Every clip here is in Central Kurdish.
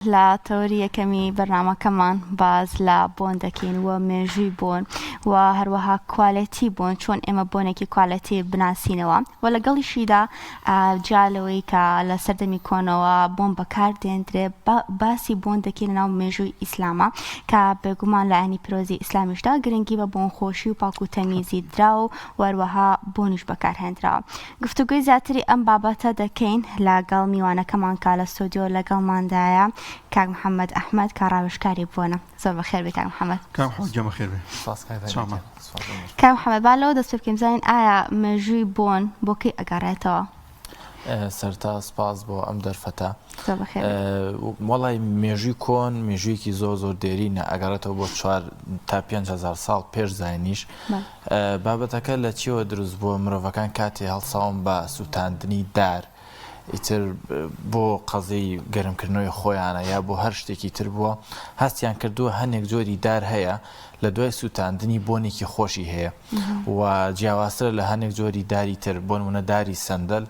لا تورية كمي برنامج كمان باز لا بون دكين ومجي بون وهروها كواليتي بون شون إما بونكي كواليتي بناسينوا ولا قلي شيدا جالوي كلا سردمي كونوا بون بكار دندري باسي بون دكين ناو مجي إسلاما كبجمان لعني بروزي إسلامي شدا جرينجي بون خوشي وباكو تميزي دراو وهروها بونش بكار هندرا گفتگوی زیاتری ئەم بابەتە دەکەین لەگەڵ میوانە کەمان کا لە ستۆدیۆ لەگەڵماندایە کاک محەممەد ئەحمەد کە ڕاوێژکاری بوونە زۆر بەخێر بێ کاک محەممەد کاک محەممەد با لەوە دەست پێ بکەین بزانین ئایا مێژووی بۆن بۆ کەی ئەگەڕێتەوە سەرتا سپاس بۆ ئەم دەرفەتە زۆر بەخێر وەڵی مێژووی کۆن مێژوویەکی زۆر دێرینە ئەگەڕێتەوە بۆ 4 تا 5,000 ساڵ پێش زاینیش بابەتەکە لە چیەوە دروست بووە مرۆڤەکان کاتێ هەڵساون بە سووتاندنی دار ئیتر بۆ قەزەی گەرمکردنەوەی خۆیانە یا بۆ هەر شتێکی تر بووە هەستیان کردووە هەندێک جۆری دار هەیە لە دوای سووتاندنی بۆنێکی خۆشی هەیە و جیاوازترە لە هەندێک جۆری داری تر بۆ نمونە داری سەندەل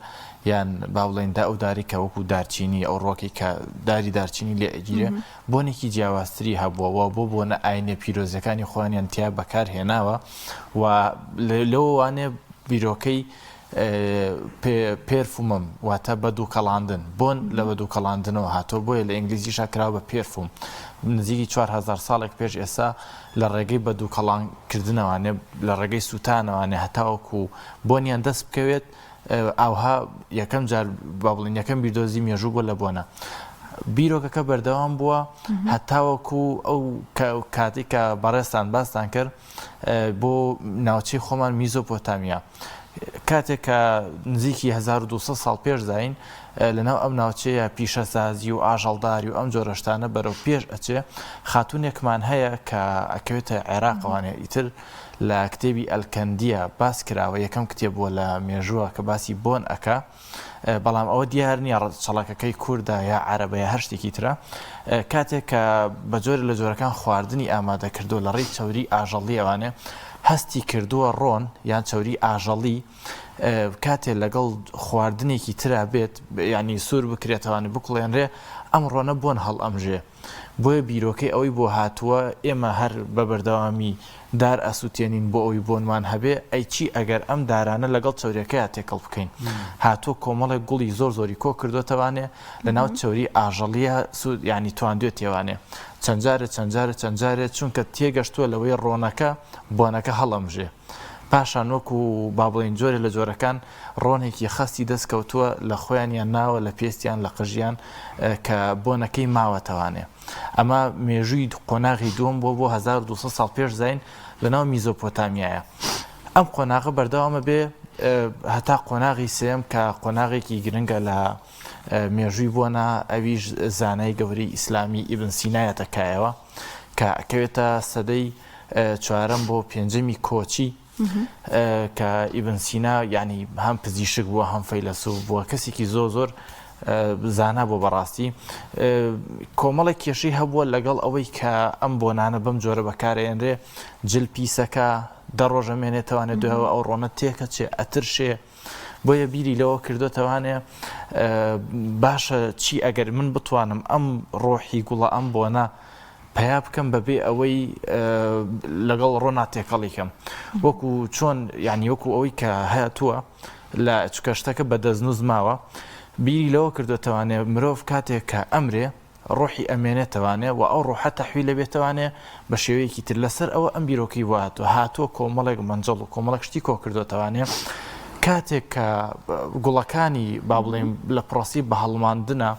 یان با بڵێن دا ئەو داری کە وەکو دارچینی ئەو ڕۆکی کە داری دارچینی لێ ئەگیرێ بۆنێکی جیاوازتری هەبووە بۆ بۆنە ئاینە پیرۆزەکانی خۆیانیان تیا بەکارهێناوە و لەوانێ بیرۆکەی پێرفومم واتە بەدووکەڵاندن بۆن لە بەدووکەڵاندنەوە هاتۆ بۆیە لە ئینگلیزیشا کراوە بە پێرفوم نزیکی 4,000 ساڵێک پێش ئێستا لە ڕێگەی بەدووکەڵاندکردنەوەوانێ لە ڕێگەی سووتانەوانێ هەتاوەکو بۆنیان دەست بکەوێت ئاوها یەکەم جار با بڵین یەکەم بیردۆزی مێژوو بۆ لە بۆنە بیرۆکەکە بەردەوام بووە هەتاوەکو ئەو کاتی کە بەڕێستان باستان کرد بۆ ناوچەی خۆمان میزۆپۆتامیا کاتێک کە نزیکی 1200 ساڵ پێش زاین لەناو ئەم ناوچەیە پیشەسازی و ئاژەڵداری و ئەم جۆرەشتانە بەرەو پێش ئەچێ خاتونێکمان هەیە کە ئەکەوێتە عێراقوانێ ئیتر لە کتێبی ئەلکەندیە باس کراوە یەکەم کتێب بووە لە مێژووە کە باسی بۆن ئەکا بەڵام ئەوە دیار نییە چەڵەکەکەی کووردا یا عەرەبە یا هەر شتێکی ترە کاتێک کە بە جۆرە لە جۆرەکان خواردنی ئامادەکردو لە ڕێی چەوری ئاژەڵی ئەوانێ هەستی کردووە ڕۆن یان چەوری ئاژەڵی کاتێ لەگەڵ خواردنێکی ترا بێت ینی سوور بکرێتەوانی بکڵێنرێ ئەم ڕۆنە بۆن هەڵ ئەمژێ بۆیە بیرۆکەی ئەوەی بۆ هاتووە ئێمە هەر بە بەردەوامی دار ئەسووتێنین بۆ ئەوی بۆنمان هەبێ ئەی چی ئەگەر ئەم دارانە لەگەڵ چەورەکەی تێکەڵ بکەین هاتووە کۆمەڵێک گوڵی زۆری کۆ کردوتەوانێ لە ناو چەوری ئاژەڵیە ینی تواندوێت تێوانێ چەند جارێ چونکە تێگەشتووە لەوەی ڕۆنەکە بۆنەکە هەڵەمژێ پاشان وەکو با بڵین جۆرە لە جۆرەکان ڕۆنێکی خەستی دەستکەوتووە لە خۆیانیان ناوە لە پێستیان لە قژیان کە بۆنەکەی ماوەتەوانێ ئەمە مێژووی قۆناغی دووەم بۆ 1200 ساڵ پێش زاین لەناو میزۆپۆتامیایە ئەم قۆناغە بەردەوامە بێ هەتا قۆناغی سێم کە قۆناغێکی گرنگە لە مێژووی بۆنە ئەویش زانای گەورەی ئیسلامی ئیبن سینایەتە کایەوە کە ئەکەوێتە سەدەی 4 بۆ 5 کۆچی کە ئیبن سینا ینی هەم پزیشک بووە هەم فەیلسوف بووە کەسێکی زۆر زانا بۆ بەڕاستی کۆمەڵێک کێشەی هەبووە لەگەڵ ئەوەی کە ئەم بۆنانە بەم جۆرە بەکارێنرێ جل پیسەکە دەڕۆژەمێنێتەوانێت دوێەوە ئەو ڕۆنە تێکە چێ ئەترشێ بۆیە بیری لەوە کردوتەوانێ باشە چی ئەگەر من بتوانم ئەم ڕۆحی گوڵە ئەم بۆنە پیا بکەم بەبێ ئەوەی لەگەڵ ڕۆنا تێکەڵیکەم وەکو چۆن ینی وەکو ئەوەی کە هەیەتووە لە چکەشتەکە بەدەستنووز ماوە بیری لەوە کردوتەوانێ مرۆڤ کاتێک کە ئەمرێ ڕۆحی ئەمێنێتەوانێ و ئەو ڕۆحە تەحویل لەبێتەوانێ بە شێوەیەکی تر لەسەر ئەوە ئەم بیرۆکەی هاتووە کۆمەڵێک مەنجەڵ و کۆمەڵێک شتی کۆ کردوتەوانێ کاتێک کە گوڵەکانی با بڵێن لە پرۆسی بە هەڵماندنە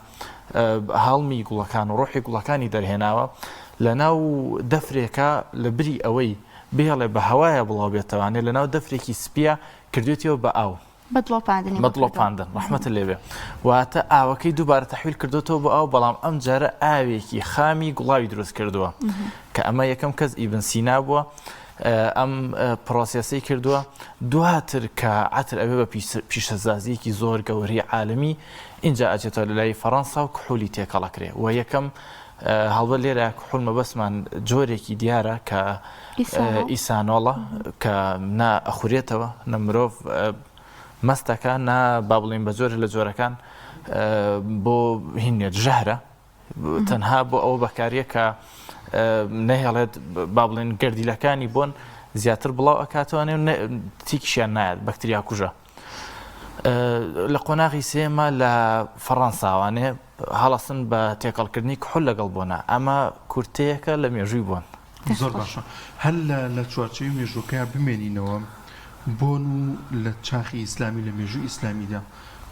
هەڵمی گوڵەکان و ڕۆحی گوڵەکانی دەرهێناوە لە ناو دەفرێکە لە بری ئەوەی بێڵێ بە هەوایە بڵاو بێتەوانێت لە ناو دەفرێکی سپیە کردوێتەوە بە ئاو بەدڵۆپاندن ڕەحمەتە لێبێ واتە ئاوەکەی دووبارە تەحویل کردوتەوە بە ئاو بەڵام ئەم جارە ئاوێکی خامی گوڵاوی دروست کردووە کە ئەمە یەکەم کەس ئیبن سینا بووە ئەم پرۆسیەسەی کردووە دواتر کە عەتر ئەبێ بە پیشەسازیەکی زۆر گەورەی عالەمی اینجا ئەچێتەوە لە لای فەڕەنسا و کحولی تێکەڵەکرێ و یەکەم هەڵبەت لێرە کحول مەبەسمان جۆرێکی دیارە کە ئیسانۆڵە کە نا ئەخورێتەوە نە مرۆڤ مەستەکە نا با بڵێن بە جۆرە لە جۆرەکان بۆ هینێت ژەهرە تەنها بۆ ئەوە بەکاریە کە نەهێڵێت با بڵێن گەردیلەکانی بۆن زیاتر بڵاو ئەکاتوانێ تیکیشیان نایەت بەکتریا کوژە. لە قۆناغی سێمە لە فەڕەنساوانێ هەڵەسن بە تێکەڵکردنی کحول لەگەڵ بۆنە ئەمە کورتەیەکە لە مێژووی بوون. زۆر باشە هەر لە چوارچەوی مێژووەکەیان بمێنینەوە بۆن و لە چاخی ئیسلامی لە مێژووی ئیسلامیدا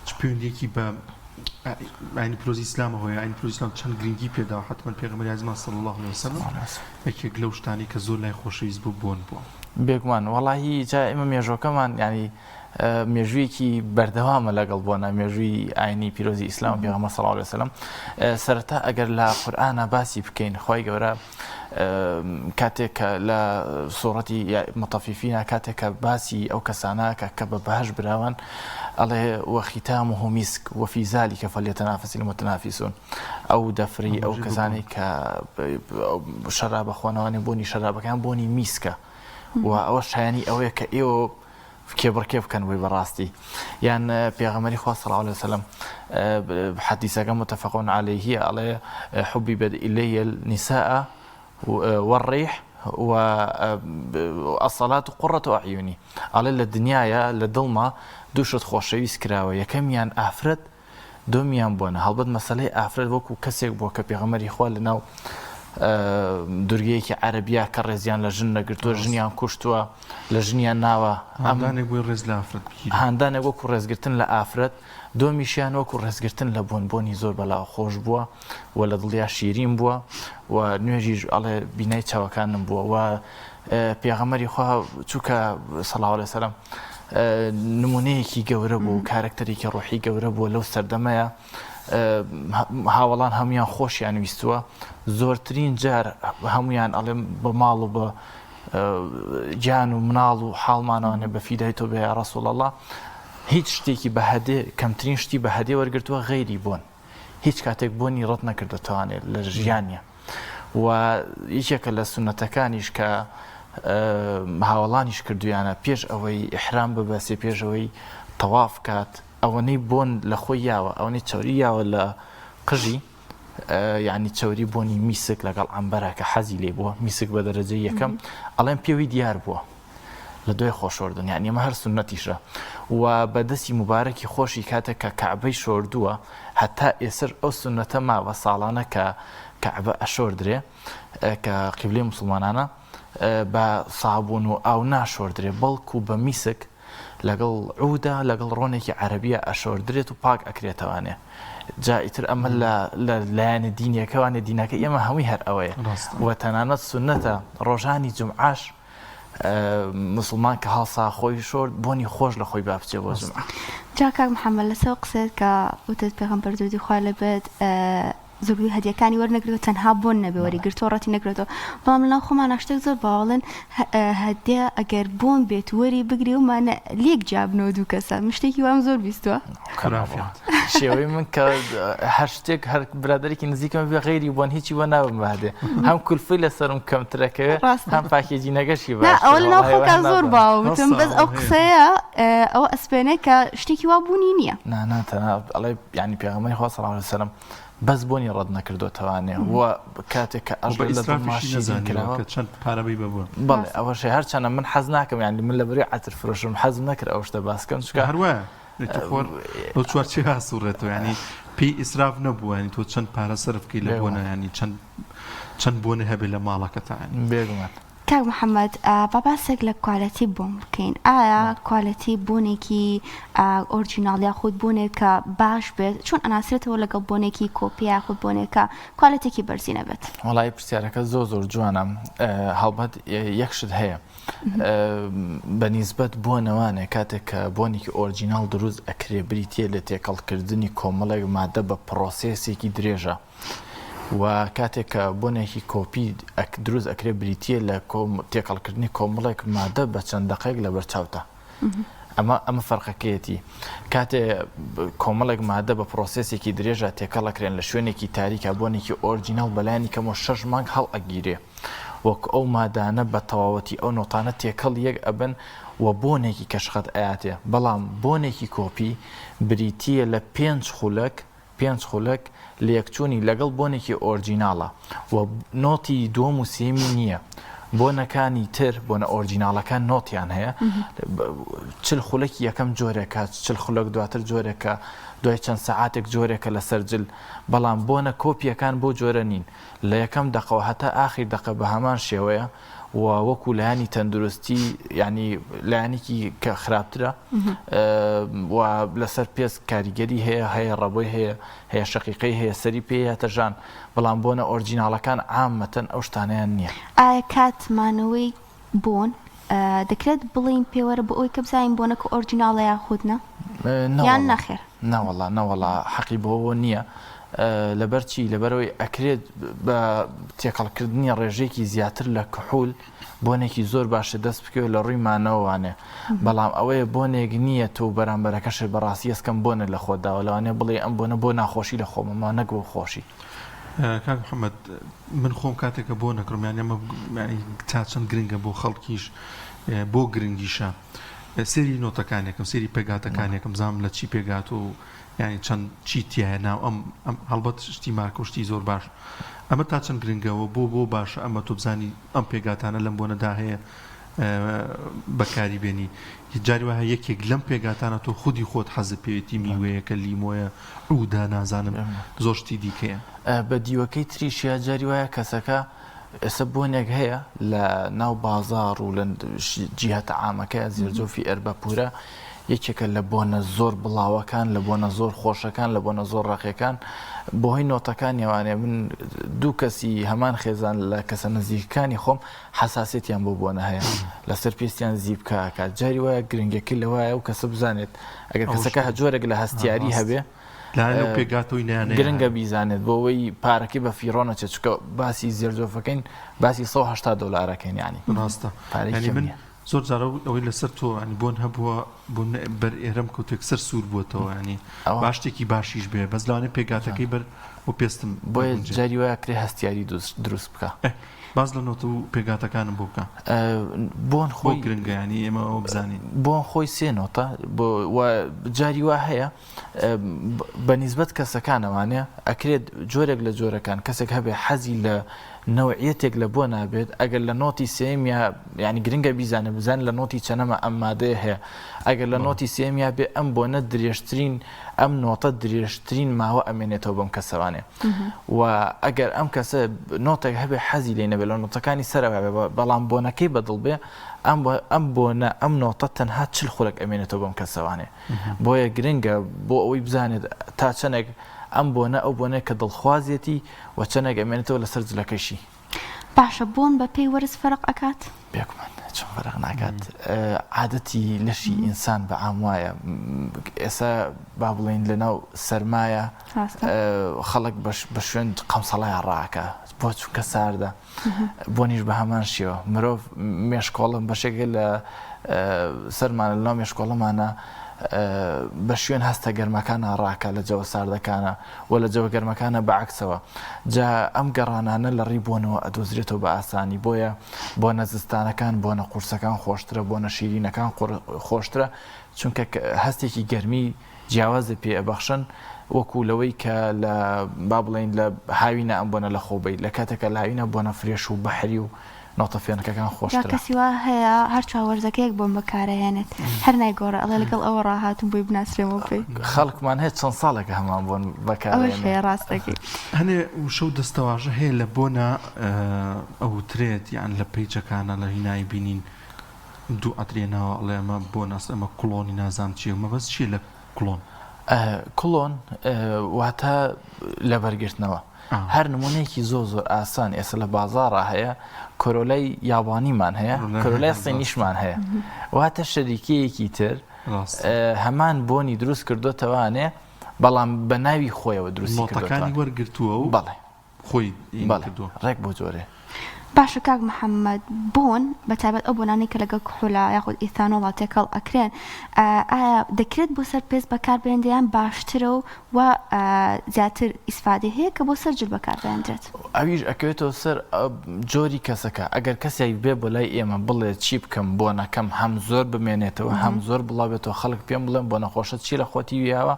چ پەیوەندیەکی بە ئاینی پیرۆزی ئیسلامەوەی ئاینی پیرۆزی ئیسلام چەند گرنگی پێداوە حتمەن پێغەمبەری عەزیزمان صلی الله علیه وسلم یەکێک لەو شتانی کە زۆر لای خۆشەویست بوو بۆن بووە. بێگومان وەڵاهی جا ئێمە مێژووەکەمان ینی مێژوویەکی بەردەوامە لەگەڵ بۆنە مێژووی ئاینی پیرۆزی ئیسلام و پێغەمبەر صلی الله علیه وسلم. سەرەتا ئەگەر لە قورئانە باسی بکەین خۆی گەورە کاتێک لە سوورەتی مطەفیفینە کاتێک کە باسی ئەو کەسانە کە بە بەهەش براون ئەڵێ وەختامه میسک وفی ذلک فلیتنافس المتنافسون ئەو دەفری ئەو کەسانی کە شەرابە خۆنەوەی بۆنی شەرابەکان بۆنی میسکە و ئەوە شایانی ئەوەیە کە ئێوە کێبڕکێ بکەن بۆی بەڕاستی یان پێغەمبەری خوا صلی الله علیه وسلم حەدیثەکە متفقون عەلەیه ئەڵێ حبب إلي النساء والريح والصلاة قرة أعيني ئەڵێ لە دنیاە لە دڵما دووشت خۆشەویست کراوە یەکەمیان ئافرەت دومیان بوونە هەڵبەت مەسەلەی ئافرەت وەکو کەسێک بووە کە پێغەمبەری خوا لەناو دورگەیەکی عەرەبیا کە ڕێزیان لە ژن نەگرتووە ژنیان کوشتووە لە ژنیان ناوە هەندانێک بۆی ڕێز لە ئافرەت هەندانێک وەکو ڕێزگرتن لە ئافرەت دومیشیان وەکو ڕێزگرتن لە بۆنبۆنی زۆر بەلاو خۆش بووە و لە دڵیا شیرین بووە و نوێژی ئەڵێ بینای چاوەکانم بووە و پێغەمبەری خوا چووکە صلی الله علیه وسلم نمونەیەکی گەورە بوو کارکتەرێکی ڕۆحی گەورە بووە لەو سەردەمەیە هاوڵان هەمویان خۆشیان ویستووە زۆرترین جار هەمویان ئەڵێم بە ماڵ و بە گیان و مناڵ و حاڵمانەوانێ بە فیدای تۆ بێ یا ڕەسوڵ الله هیچ شتێکی بە هەدێ کەمترین شتی بە هەدێ وەرگرتووە غەیری بوون هیچ کاتێک بۆنی ڕەت نەکردەتوانێت لە ژیانیە و یەکێکە لە سونەتەکانیش کە هاوڵانیش کردویانە پێش ئەوەی ئیحرام ببەسێ پێش ئەوەی تەواف کات ئەوەنەی بۆن لە خۆی یاوە ئەوەی چاوری یاوە لە قژی یعنی چاوری بۆنی میسک لەگەڵ ئەمبەرە کە حەزی لێ بووە میسک بە دەرەجەی یەکەم ئەڵێم پێوی دیار بووە لە دوای خۆشۆردن یعنی ئەمە هەر سونەتیشە و بەدەستی مبارەکی خۆشی کاتێک کە کەعبەی شۆردووە هەتا ئێسر ئەو سونەتە ماوە ساڵانە کە کەعبە ئەشۆردرێ کە قیبلەی موسڵمانانە بە سابوون و ئاو ناشۆردرێ بەڵکو بە میسک لەگەڵ عودا لەگەڵ ڕۆنێکی عەرەبیە ئەشۆردرێت و پاک ئەکرێتەوانێ جا ئیتر ئەمە لە لایەنە دینیەکەوانێ دینەکە ئێمە هەمووی هەر ئەوەیە و تەنانەت سونەتە ڕۆژانی جومعاش مسلمان کە هەڵسا خۆی شۆرد بۆنی خۆش لە خۆی بابچێ بۆ جومعە جا کاک محەممەد لەسەر قسێت کە وتت پێغەمبەر دوودی خوا لەبێت زۆربەی هەدیەکانی وەرنەگرێتەوە تەنها بۆن نەبێ وەریگرتەوە ڕەتی نەگرێتەوە بەڵام لەناو خۆمان شتێک زۆر باوەڵێن هەدیە ئەگەر بۆن بێت وەری بگری ومانە لێک جابنەوە دوو کەسە شتێکی وام زۆر بیستووە شێوەی من کە هەر شتێک هەر برادێکی نزیکم بێ غەیری بۆن هیچی وە ناوم بەهدێ هەم کولفەی لەسەرم کەمترەکەوێ هەم پاکێجی نەگەشی ئەوە لەناو خۆکە زۆر باوتم بەس ئەو قسەیە ئەوە ئەسپێنێ کە شتێکی وا بوونی نییە ناناتەنا ئەڵێ ینی پێغەمبەری خوا صلی الله علیه وسلم بەس بۆنی ڕەت نەکردوتەوانێ و کاتێک کە ئەژ لە دڵماشی کراوە چەند پارەبەی ببووە بەڵێ ئەوەشەی هەرچەنە من حەز ناکەم یعنی من لە بەری عەتر فرۆشم حەزم نەکرد ئەو شتە باسکەم چکە هەروە خۆر بۆ چوارچێ هاسوورێتەوە ینی پێی ئیسراف نەبووە ینی تۆ چەند پارە سەرفکەی لە بۆنە ینی چەند بۆنە هەبێ لە ماڵەکەتە بێگومان کاک محەممەد باباسێک لە کوالەتی بۆن بکەین ئایا کوالەتی بۆنێکی ئۆرجیناڵ یاخود بۆنێک کە باش بێت چۆن ئەناسرێتەوە لەگەڵ بۆنێکی کۆپی یاخود بۆنێکە کوالەتێکی بەرزی نەبێت وەڵای پرسیارەکە زۆر جوانە هەڵبەت یەکشت هەیە بەنیسبەت بۆنەوانێ کاتێک کە بۆنێکی ئۆرجیناڵ دروست ئەکرێ بریتە لە تێکەڵکردنی کۆمەڵێک مادە بە پرۆسێسێکی درێژە و کاتێک کە بۆنێکی کۆپی دروست ئەکرێ بریتە لە تێکەڵکردنی کۆمەڵێک مادە بە چەند دقەیەک لە بەرچاوتە ئەمە فەرقەکەیەتی کاتێ کۆمەڵێک مادە بە پرۆسێسێکی درێژە تێکەڵەکرێن لە شوێنێکی تاریکە بۆنێکی ئۆرجیناڵ بەلایانی کەمەوە 6 مانگ هەڵ ئەگیرێ وەک ئەو مادانە بە تەواوەتی ئەو نۆتانە تێکەڵ یەک ئەبن و بۆنێکی کەشخەت ئااتێ بەڵام بۆنێکی کۆپی بریتە لە 5 خولەک لە یەکچوونی لەگەڵ بۆنێکی ئۆرجیناڵە و نۆتی دووەم و سێمی نییە. بۆنەکانی تر بۆنە ئۆرجیناڵەکان نۆتیان هەیە، چل خولەکی یەکەم جۆرێکە، چل خولەک دواتر جۆرێکە، دوای چەند سەعاتێک جۆرێکە لەسەر جل، بەڵام بۆنە کۆپیەکان بۆ جۆرە نین. لە یەکەم دقەوە هەتا ئاخر دقە بە هەمان شێوەیە و وەکو لایانی تەندروستی ینی لایەنێکی کە خراپترە و لەسەر پێست کاریگەری هەیە ڕەبۆی هەیە شەقیقەی هەیە سەری پێ تەژان، بەڵام بۆنە ئۆرجیناڵەکان عامەتەن ئەو شتانیان نییە. ئایا کاتمانەوەی بۆن دەکرێت بڵین پێوەرە بە ئەوی کە بزانین بۆنەکە ئۆرجیناڵە یاخودنا یان نەخێر؟ نەوەڵا حەقی بۆەوە نییە. لەبەرچی لەبەرەوەی ئەکرێت بە تێکەڵکردنی ڕێژێکی زیاتر لە کحول بۆنێکی زۆر باشە دەست بکەوێت لە ڕووی مانەوەوانێ، بەڵام ئەوەیە بۆنێک نییە تۆ بەرامبەرەکەش بەڕاستی ئەسکەم بۆنە لە خۆداوە لەوانێ بڵێ ئەم بۆنە بۆ ناخۆشی لە خۆمەما نەک بۆ خۆشی. کاک محەممەد من خۆم کاتێکە بۆ نەکڕمیان ئەمە تا چەند گرنگە بۆ خەڵکیش بۆ گرنگیشە سێری نۆتەکانێکم سێری پێگاتەکانێکم زانم لە چی پێگات و ینی چەند چی تایە ناو ئەم هەڵبەت شتی مارکۆشتی زۆر باش ئەمە تا چەند گرنگەوە بۆ باشە ئەمە تۆ بزانی ئەم پێگاتانە لەم بۆنەدا هەیە بەکاری بێنی. جاری وایە یەکێک لەم پێگاتانە تۆ خودی خۆت حەزت پێوێتی میوەیەکە لیمۆیە ئەودا نازانم زۆر شتی دیکەیە. بە دیوەکەی تریشیا جاری وایە کەسەکە ئێستا بۆنێک هەیە لە ناو بازاڕ و لە جیهەتە عامەکە زیرجۆفی ئەربەپورە یەکێکە لە بۆنە زۆر بڵاوەکان، لە بۆنە زۆر خۆشەکان، لە بۆنە زۆر ڕقیەکان. بۆهۆی نۆتەکان ێوانێ من دوو کەسی هەمان خێزان لە کەسە نزیکەکانی خۆم حساسێتیان بۆ بۆنە هەیە لەسەر پێستیان زیب بکات. جاری وایە گرنگەکە لەوایە و کەسە بزانێت ئەگەر کەسەکە جۆرێک لە هەستیاری هەبێ پێگاتۆی گرنگە بیزانێت بۆ ئەوەی پارەکەی بە فیڕۆنە چکە باسی زیرجۆفەکەین باسی $180 ینی ڕاستە. من زۆر جارە ئەوەی لەسەر تۆ ینی بۆن هەبووە بۆ بەر ئێرەم کەوتێک سەر سوور بووەتەوە ینی باشتێکی باشیش بێ بەس لەوانێ پێگاتەکەی بەر و پێستم بۆیە جاری وایە کرێ هەستیاری دروست بکە. باز لە نۆتە و پێگاتەکانم بۆ بکە بۆن خۆی گرنگە ینی ئێمە ئەوە بزانین بۆن خۆی سێ نۆتە جاری وا هەیە بەنیسبەت کەسەکانەوانێ ئەکرێت جۆرێک لە جۆرەکان کەسێک هەبێ حەزی لە نەوعیەتێک لە بۆ نابێت ئەگەر لە نۆتی سێمیا ینی گرنگە بزان لە نۆتی چەنەمە ئەم مادەیە هەیە ئەگەر لە نۆتی سێمیا بێ ئەم بۆنە درێژترین ئەم نۆتە درێژترین ماوە ئەمێنێتەوە بەم کەسەوانێ و ئەگەر ئەم کەسە نۆتێک هەبێ حەزی لێ نەبێت لە نۆتەکانی سەرەوە بەڵام بۆنەکەی بەدڵ بێ ئەم بۆنە ئەم نۆتە تەنها 40 خولەک ئەمێنێتەوە بەم کەسەوانێ بۆیە گرنگە بۆ ئەوەی بزانێت تا چەندێک ئەم بۆنە ئەو بۆنەیە کە دڵخوازیەتی و چەندێک ئەمێنێتەوە لەسەر جلەکەشی. باشە بۆن بە پێی وەرز فەرق ئەکات؟ بێکمان چۆن فەرق ناکات. عادەتی لەشی ئینسان بە عام وایە ئێستا با بڵێن لەناو سەرمایە خەڵک بە شوێن قەمسەڵای ڕاکە بۆ چونکە ساردە بۆنیش بە هەمان شێوە مرۆڤ مێشکۆڵم بەشێکە لە سەرمانە لەناو مێشکۆڵەمانە بە شوێن هەستە گەرمەکانە ڕاکە لە جەوە ساردەکانە و لە جەوە گەرمەکانە بەعکسەوە جا ئەم گەڕانانە لە ڕێی بۆنەوە ئەدۆزرێتەوە بە ئاسانی بۆیە بۆنە زستانەکان بۆنە قورسەکان خۆشترە بۆنە شیرینەکان خۆشترە چونکە هەستێکی گەرمی جیاوازە پێ ئەبەخشن وەکو لەوەی کە لە با بڵێن لە هاوینە ئەم بۆنە لە خۆبەی لە کاتێکە لە هاوینە بۆنە فرێش و بەحری و نۆتەفێنەکەکان خۆشترە. کەسی وا هەیە هەر چاوەرزەکەیەک بۆم بەکارەهێنێت هەر نایگۆڕە ئەڵێ لەگەڵ ئەوە ڕاهاتم بۆی بناسرێمەوە پێی خەڵکمان هەیە چەند ساڵێکە هەمان بۆن بەکارهێنێت ڕاستەکەی هەنێ وشە و دەستەواژە هەیە لە بۆنە ئەو ترێت یان لە پیجەکانە لە هینایی بینین دوو ئەترێنەوە ئەڵێ ئەمە بۆنەس ئەمە کڵۆنی نازام چیە مەبەست چیە لە کڵۆن؟ کڵۆن واتە لە بەرگرتنەوە هەر نمونەیەکی زۆر ئاسان ئێستا لە بازاڕە هەیە کۆرۆلای یابانیمان هەیە کۆرۆلای سینیشمان هەیە واتە شەریکەیەکی تر هەمان بۆنی دروست کردوتەوانێ بەڵام بە ناوی خۆیەوە دروستی کردوەکانی وەرگرتووە و بەڵێ خۆی ڕێک بۆ جۆرێ. باشە کاک محەممەد بۆن بەتابەت ئەو بۆنانی کە لەگەڵ کحولا یاخود ئیثانۆڵ تێکەڵ ئەکرێن ئایا دەکرێت بۆ سەر پێست بەکاربێنندیان باشترە و زیاتر ئیسفادە هەیە کە بۆ سەر جل بەکاربێنرێت؟ ئەویش ئەکەوێتەوە سەر جۆری کەسەکە ئەگەر کەسێک بێ بۆ لای ئێمە بڵێ چی بکەم بۆنەکەم هەم زۆر بمێنێتەوە هەم زۆر بڵاوێتەوە خەڵک پێم بڵێن بۆ نەخۆشە چی لە خۆتی ویاوە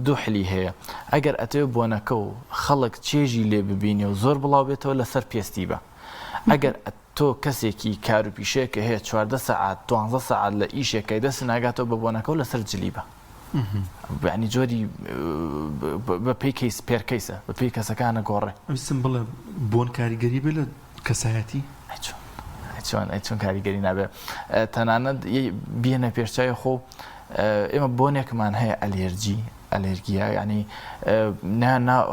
دوو حلی هەیە ئەگەر ئەتەوێ بۆنەکە و خەڵک چێژی لێ ببینێ و زۆر بڵاو بێتەوە لەسەر پێستی بە ئەگەر تۆ کەسێکی کاروپیشەیەکە هەیە 14 ساعات 12 ساعات لە ئیشێکەکەی دەست ناگاتەوە بە بۆنەکە و لەسەر جلی بە یعنی جۆری بە پێی کەیس پێرکەیسە بە پێی کەسەکانە گۆڕێ ئەویستم بڵێ بۆن کاریگەری بێ لە کەسایەتی چۆن کاریگەری نابێ تەنانەت بێنە پێشچای خۆ ئێمە بۆنێکمان هەیە ئەلێرگیە ینی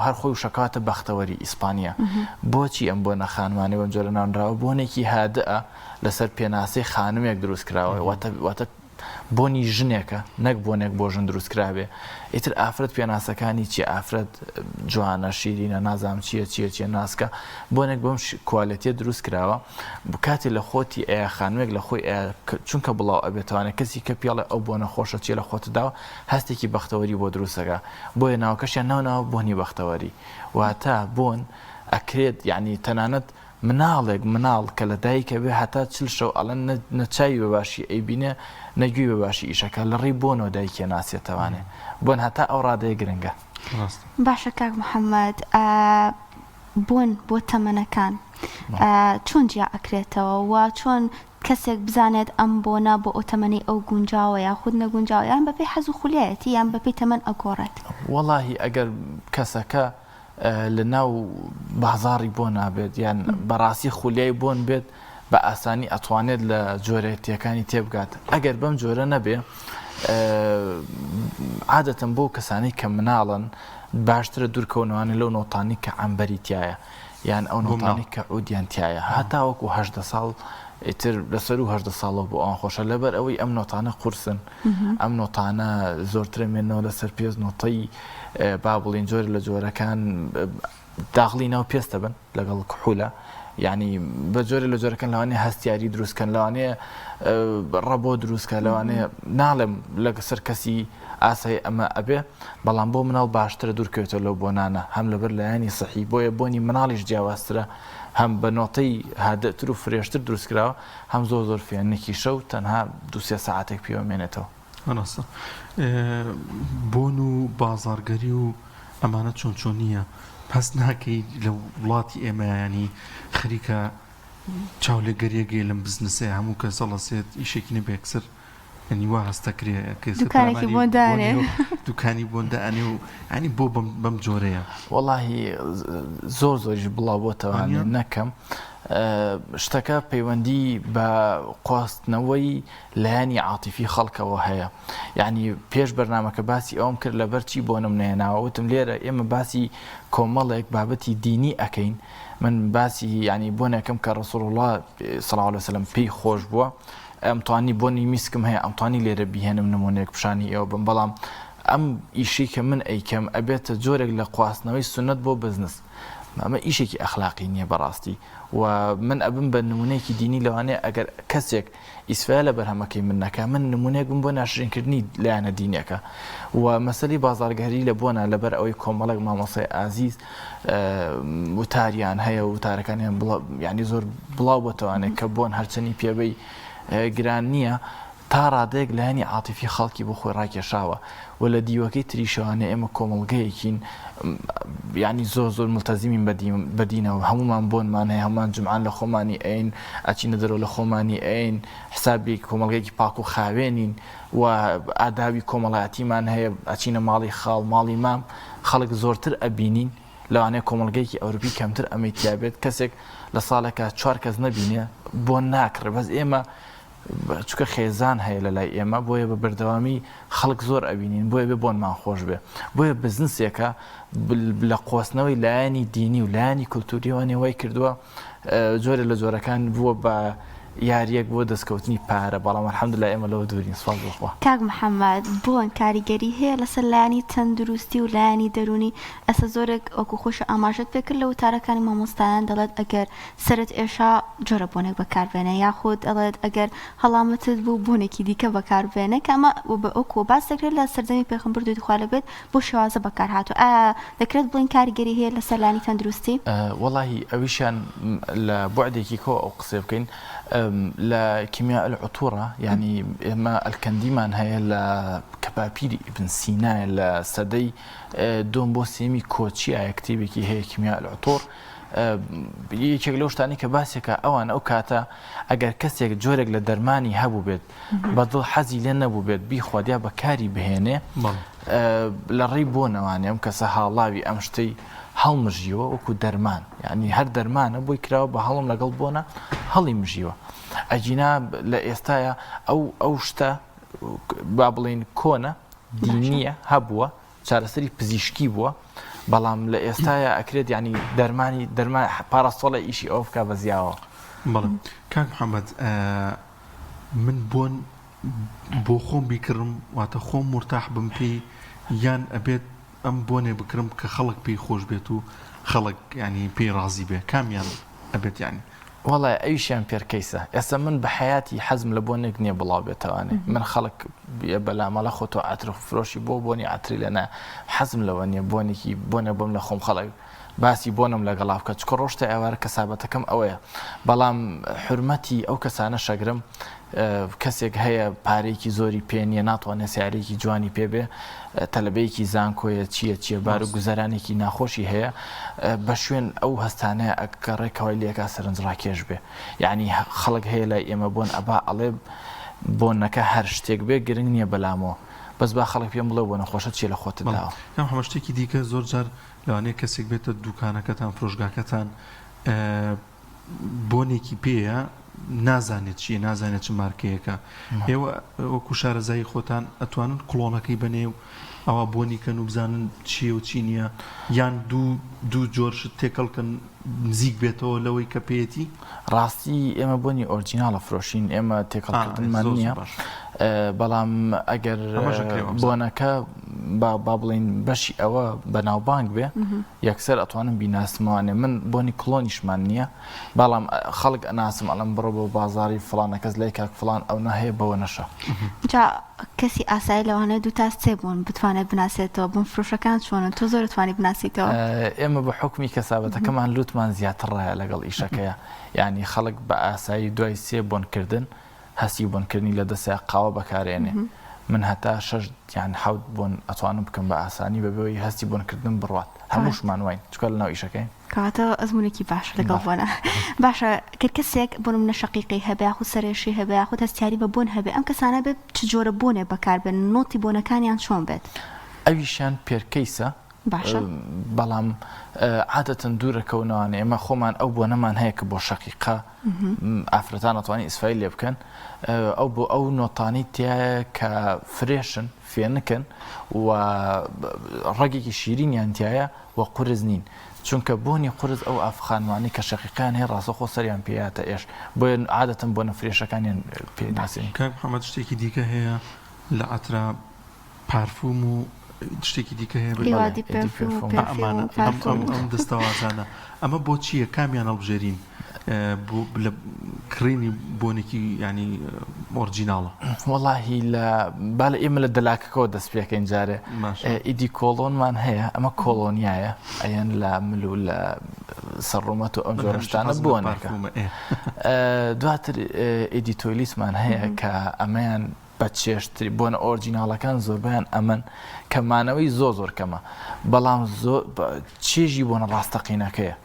هەر خۆی شکاتە بەختەوەری ئیسپانیا بۆچی ئەم بۆنە خانمانێ وەم جۆرە ناونراوە بۆنێکی هادەە لەسەر پێناسەی خانومێک دروست کراوە واتە بۆنی ژنێکە نەک بۆنێک بۆ ژن دروستکرابێ ئیتر ئافرەت پێناسەکانی چی ئافرەت جوانە شیرینە نازام چییە ناسکە بۆنێک بەم کوالەتیە دروست کراوە کاتێ لە خۆتی ئەیە خانوێک لە خۆی چونکە بڵاو ئەبێتوانێت کەسی کە پێڵێ ئەو بۆنە خۆشە چیە لە خۆتداوە هەستێکی بەختەوەری بۆ دروستەکە بۆیە ناوکەشیان ناوناوە بۆنی بەختەوەری واتە بۆن ئەکرێت یعنی تەنانەت مناڵ کە لە دایکە بێ هەتا چل شەو ئەڵەن نەچاوی بەباشی ئەیبینێ نەگوێ بەباشی ئیشەکە لە ڕێی بۆنەوە دایکێ ناسێتەوانێ بۆن هەتا ئەو ڕادەیە گرنگە باشە کاک محەممەد بۆن بۆ تەمەنەکان چۆن جیا ئەکرێتەوە و چۆن کەسێک بزانێت ئەم بۆنە بۆ ئۆتەمەنی ئەو گونجاوە یا خود نەگونجاوە یان بەپێی حەز و خولیایەتی یان بەپێی تەمەن ئەگۆڕێت وەڵاهی ئەگەر کەسەکە لە ناو بازاڕی بۆ نابێت یان بەڕاستی خولیای بۆن بێت بە ئاسانی ئەتوانێت لە جۆرەتیەکانی تێبگات ئەگەر بەم جۆرە نەبێ عادەتەن بۆ کەسانی کە مناڵن باشترە دوورکەونەوانی لەو نۆتانی کە عەمبەری تایە یان ئەو نۆتانی کە عودیان تایە هەتا وەکو 18 ساڵ ئیتر لەسەر و 18 ساڵەوە بۆ ئەوان خۆشە لەبەر ئەوەی ئەم نۆتانە قورسن ئەم نۆتانە زۆرترە مێنەوە لەسەر پێز نۆتەی با بڵین جۆر لە جۆرەکان داغڵی ناو پێستە بن لەگەڵ کحولە یعنی بە جۆرە لە جۆرەکان لەوانەیە هەستیاری دروستکەن لەوانەیە ڕەبۆ دروستکە لەوانەیە ناڵێم لەسەر کەسی ئاسایی ئەمە ئەبێ بەڵام بۆ مناڵ باشترە دوورکەوێتەوە لەو بۆنانە هەم لەبەر لایانی سەحی بۆیە بۆنی مناڵیش جیاوازترە هەم بە نۆتەی هادەتر و فرێشتر دروستکراوە هەم زۆر فێنێکی شەو تەنها 2-3 ساعتێک پێوەمێنێتەوە ئەناسە بۆن و بازارگەری و ئەمانە چۆن نییە پس ناکەی لە وڵاتی ئێمە ینی خەریکە چاو لە گەریەگەی لەم بزنسێ هەموو کە سەڵەسێت ئیشێکی نەبێکسەر ینی وا هەستەکرێ دوکانی بۆندە ئەنێ و ینی بۆ بەم جۆرەیە وەڵاهی زۆریش بڵاو بۆتەوانێت نەکەم شتەکە پەیوەندی بە خواستنەوەی لایانی عاتیفی خەڵکەوە هەیە یعنی پێش بەرنامەکە باسی ئەوم کرد لەبەرچی بۆ نمونێناوە وتم لێرە ئێمە باسی کۆمەڵێک بابەتی دینی ئەکەین من باسی ینی بۆنێکم کە ڕەسوڵ الله صلی الله علیه وسلم پێی خۆش بووە ئەمتوانی بۆنی میسکم هەیە ئەمتوانی لێرە بیهێنم نمونەیەک پیشانی ئێوە بم بەڵام ئەم ئیشی کە من ئەیکەم ئەبێتە جۆرێک لە خواستنەوەی سنت بۆ بزنس ئەمە ئیشێکی ئەخلاقی نییە بەڕاستی و من ئەبم بە نمونەیەکی دینی لەوانەیە ئەگەر کەسێک ئیسفای لە بەرهەمەکەی من نەکە من نمونەیەک بم بۆ ناشرینکردنی لایەنە دینیەکە و مەسەلی بازارگەری لە بۆنە لەبەر ئەوەی کۆمەڵێک مامۆسای ئازیز وتاریان هەیە و وتارەکانیان ینی زۆر بڵاو بۆتەوانێت کە بۆن هەرچەنی پێبەی گران نییە تا ڕادەیەک لایەنی عاتیفی خەڵکی بۆ خۆی ڕاکێشاوە و لە دیوەکەی تریشەوانێ ئێمە کۆمەڵگەیەکین ینی زۆر ملتەزیمین بەدینەوە هەمومان بۆنمان هەیە هەمومان جمعان لە خۆمانی ئەین ئەچینە دەرەوە لە خۆمانی ئەین حسابی کۆمەڵگەیەکی پاک و خاوێنین و ئادابی کۆمەڵایەتیمان هەیە ئەچینە ماڵی خاڵ ماڵی مام خەڵک زۆرتر ئەبینین لەوانەیە کۆمەڵگەیەکی ئەوروپی کەمتر ئەمەی تیابێت کەسێک لە ساڵێکە 4 کەس نەبینێ بۆ ناکڕێ بەس ئێمە چونکە خێزان هەیە لە لای ئێمە بۆیە بە بەردەوامی خەڵک زۆر ئەبینین بۆیە بێ بۆنمان خۆش بێ بۆیە بزنسێکە لە قۆستنەوەی لایەنی دینی و لایەنی کولتوریەوە وای کردووە جۆرە لە جۆرەکان بووە بە یاریەک بۆ دەستکەوتنی پارە بەڵام الحەمدولله ئێمە لەوە دوورین سوپاس بخوا کاک محەممەد بۆن کاریگەری هەیە لەسەر لایەنی تەندروستی و لایەنی دەرونی ئەسە زۆرێک ئەوکو خۆشە ئاماژەت پێکرد لە وتارەکانی مامۆستایان دەڵێت ئەگەر سەرت ئێشا جۆرە بۆنێک بەکاربێنە یاخود ئەڵێت ئەگەر هەڵامەتت بوو بوونێکی دیکە بەکاربێنە کە ئەمە بە ئەوکۆ باس دەکرێت لە سەردەمی پێغەمبەر دوای خوا لەبێت بۆ شێوازە بەکار هاتووە دەکرێت بڵین کاریگەری هەیە لەسەر لایەنی تەندروستی وەڵاهی ئەویشیان لە بوعدێکی کۆ ئەو قسە بکەین لكيمياء العطورة يعني ما الكنديمان هي لكبابيري ابن سينا لسدي دون بو سيمي كوتشي يكتبي كي هي كيمياء العطور یەکێک لەو شتانی کە باسێکە ئەوان ئەو کاتە ئەگەر کەسێک جۆرێک لە دەرمانی هەبوو بێت بەدڵ حەزی لێ نەبوو بێت بیخوادیا بەکاری بهێنێ لە ڕێی بۆ نەوانێ ئەم کەسە هاڵاوی ئەم شتەی هەڵمژیوە وەکو دەرمان یعنی هەر دەرمانە بۆی کراوە بە هەڵم لەگەڵ بۆنە هەڵی مژیوە ئەجینا لە ئێستاە ئەو شتە با بڵێن کۆنە دینیە هەبووە چارەسەری پزیشکی بووە بەڵام لە ئێستاە ئەکرێت ینی دەرمان پاراستۆڵە ئیشی ئەو بکە بەزیاوە بەڵێ کاک محەممەد من بۆن بۆ خۆم بیکڕم واتە خۆم مرتاح بم پێی یان ئەبێت ئەم بۆنێ بکرم کە خەڵک پێی خۆش بێت و خەڵک ینی پێی ڕازی بێ کامیان ئەبێت ینی وڵای ئەویشیان پێرکەیسە ئێستا من بە حیاتی حەزم لە بۆنێک نییە بڵاو بێتەوانێ من خەڵک بەلامەڵە خۆتۆ ئاتر فرۆشی بۆنی ئاتری لەنا حەزم لەوە نیە بۆنێکی بۆنە بۆم لە خۆم خەڵک باسی بۆنم لەگەڵا بکە چکە ڕۆشتە ئێوارە کەسابەتەکەم ئەوەیە بەڵام حرمەتی ئەو کەسانە شەگرم کەسێک هەیە پارێکی زۆری پێنیە ناتوانێت سیارێکی جوانی پێبێ تەلەبەیەکی زانکۆیە چییە بار و گوزارانێکی ناخۆشی هەیە بە شوێن ئەو هەستانەیە ئەگەڕێکەوەی لێکا سەرنجڕاکێش بێ یعنی خەڵک هەیە لای ئێمە بۆن ئەبا ئەڵێ بۆنەکە هەر شتێک بێ گرنگ نییە بەلامەوە بەس با خەڵک پێم بڵێ بۆ نەخۆشە چیە لە خۆتداوە ئەم هەمە شتێکی دیکە زۆر جار لەوانەیە کەسێک بێتە دوکانەکەتان فرۆشگاکەتان بۆنێکی پێیە نازانێت چیە نازانێت چ مارکەیەەکە ئێوە وەکو شارەزایی خۆتان ئەتوانن کڵۆنەکەی بنێ و ئەوە بۆنیکەن و بزانن چیە و چی نییە یان دوو جۆرشت تێکەڵکەن نزیک بێتەوە لەوەی کە پێێتی ڕاستی ئێمە بۆنی ئۆرجیناڵە فرۆشین ئێمە تێکەڵکردنمان نییە بەڵام ئەگەر بۆنەکە با بڵین بەشی ئەوە بەناوبانگ بێ یەکسەر ئەتوانم بیناسمەوانێ من بۆنی کلۆنیشمان نییە بەڵام خەڵک ئەناسم ئەڵم بڕۆ بۆ بازاری فڵانە کەس لای کاک فڵان ئەو نەهەیە بەوە نەشە جا کەسی ئاسایی لەوانە دوو تا سێ بوون بتوانێت بناسێتەوە بم فرۆشەکان چۆنن تۆ زۆر توانی بناسیتەوە ئێمە بە حکمی کەسابەتەکەمان لوتمان زیاترڕایە لەگەڵ ئیشەکەیە یعنی خەڵک بە ئاسایی دوای سێ بۆنکردن هەستی بۆنکردنی لە دەستە قاوە بەکارێنێ من هەتا شەش یان حەوت بۆن ئەتوانم بکەم بە ئاسانی بەبەوەی هەستی بۆنکردن بڕوات هەمووشمان وین چکە لە ناو ئیشەکەی کەواتە ئەزمونێکی باش لەگەڵ بۆنە باشە کرد کەسێک بۆنم نە شەقیقی هەبێ یاخود سەرێشی هەبێ یاخود هەستیاری بە بۆن هەبێ ئەم کەسانە بێت چ جۆرە بۆنێ بەکاربێن نۆتی بۆنەکانیان چۆن بێت ئەویشیان پێرکەیسە باشە بەڵام عادەتەن دوورەکەونەوانە ئێمە خۆمان ئەو بۆنەمان هەیە کە بۆ شەقیقە ئافرەتان ئەتوانی ئیسفای لێ بکەن ئەو بۆ ئەو نۆتانی تایە کە فرێشن فێنکن و ڕێگێکی شیرینیان تایە و قورز نین چونکە بۆنی قورز ئەو ئافخانوانی کە شەقیقان هەیە ڕاستەخۆ سەریان پێیاتە ئێش بۆیە عادەتەن بۆنە فرێشەکانیان پێناسین کاک محەممەد شتێکی دیکە هەیە لە ئەترا پارفوم و شتێکی دیکە هەیە ئەم دەستەوازانە ئەمە بۆ چییە کامیان هەڵبژێرین لە کڕینی بۆنێکی ینی ئۆرجیناڵە وەڵاهی با لە ئێمە لە دەلاکەکەەوە دەست پێەکەین جارێ ئیدی کۆڵۆنمان هەیە ئەمە کۆڵۆنیایە ئەیەن لە مل و لە سەرڕومەت و ئەم جۆرەشتانە بۆنەکە دواتر ئیدیتۆلیسمان هەیە کە ئەمەیان بە چێشتری بۆنە ئۆرجیناڵەکان زۆربیان ئەمن کەمانەوەی زۆر کەمە بەڵام چێژی بۆنە ڕاستەقینەکەیە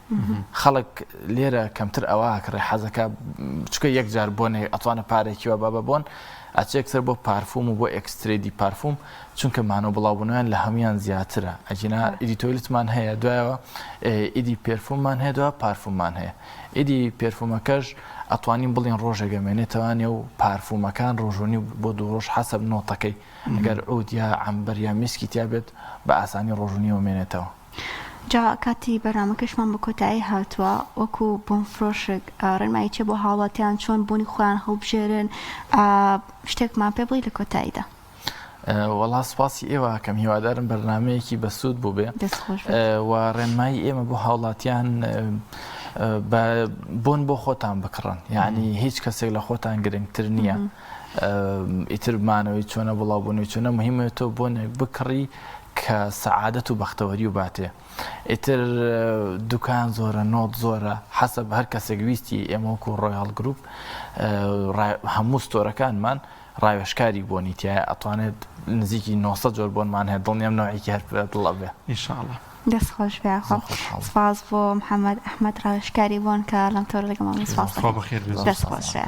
خەڵک لێرە کەمتر ئەوە کڕێ حەزەکە چکە یەکجار بۆنێ ئەتوانە پارێکیوە بە بۆن ئەچێکسەر بۆ پارفوم و بۆ ئەکسترێدی پارفوم چونکە مانۆ بڵاوبوونیان لە هەمویان زیاترە ئەجینا ئیدیتۆلیتمان هەیە دوایەوە ئیدی پێرفوممان هەیە دووە پارفوممان هەیە ئیدی پێرفومەکەش ئەتوانین بڵین ڕۆژێگەمێنێتەوانێ و پارفومەکان ڕۆژۆنی بۆ دوو ڕۆژ حەسەب نۆتەکەی ئەگەر ئەود یا عەمبەر یا میسکی تیا بێت بە ئاسانی ڕۆژونیەوە مێنێتەوە جا کاتی بەرنامەکەشمان بە کۆتایی هاتووە وەکو بۆن فرۆشک ڕێنمایی چێ بۆ هاوڵاتیان چۆن بۆنی خۆیان هەڵبژێرن شتێکمان پێ بڵی لە کۆتاییدا وەڵا سپاسی ئێوە کەم هیوادارم بەرنامەیەکی بەسوود بوو بێ و ڕێنمایی ئێمە بۆ هاوڵاتیان بۆن بۆ خۆتان بکڕن یعنی هیچ کەسێک لە خۆتان گرنگتر نییە ئیتر بمانەوەی چۆنە بڵاوبوونەوەی چۆنە مهمە تۆ بۆنێک بکڕی کە سەعادەت و بەختەوەری و باتێ ئیتر دوکان زۆرە نۆت زۆرە حەسەب هەر کەسێک ویستی ئێمە وەکو ڕۆیال گروپ هەموو ستۆرەکانمان ڕاوێژکاری بۆنی تایە ئەتوانێت نزیکی 900 جۆر بۆنمان هەیە دڵنیام نەوەیەکی هەر دڵە بێ ئینشاءڵڵا دەست خۆش بێ سپاس بۆ محەممەد ئەحمەد ڕاوێژکاری بوون کە لەم تۆر لەگەڵمان سپاس خوا بەخێر بێت دەست خۆش بێ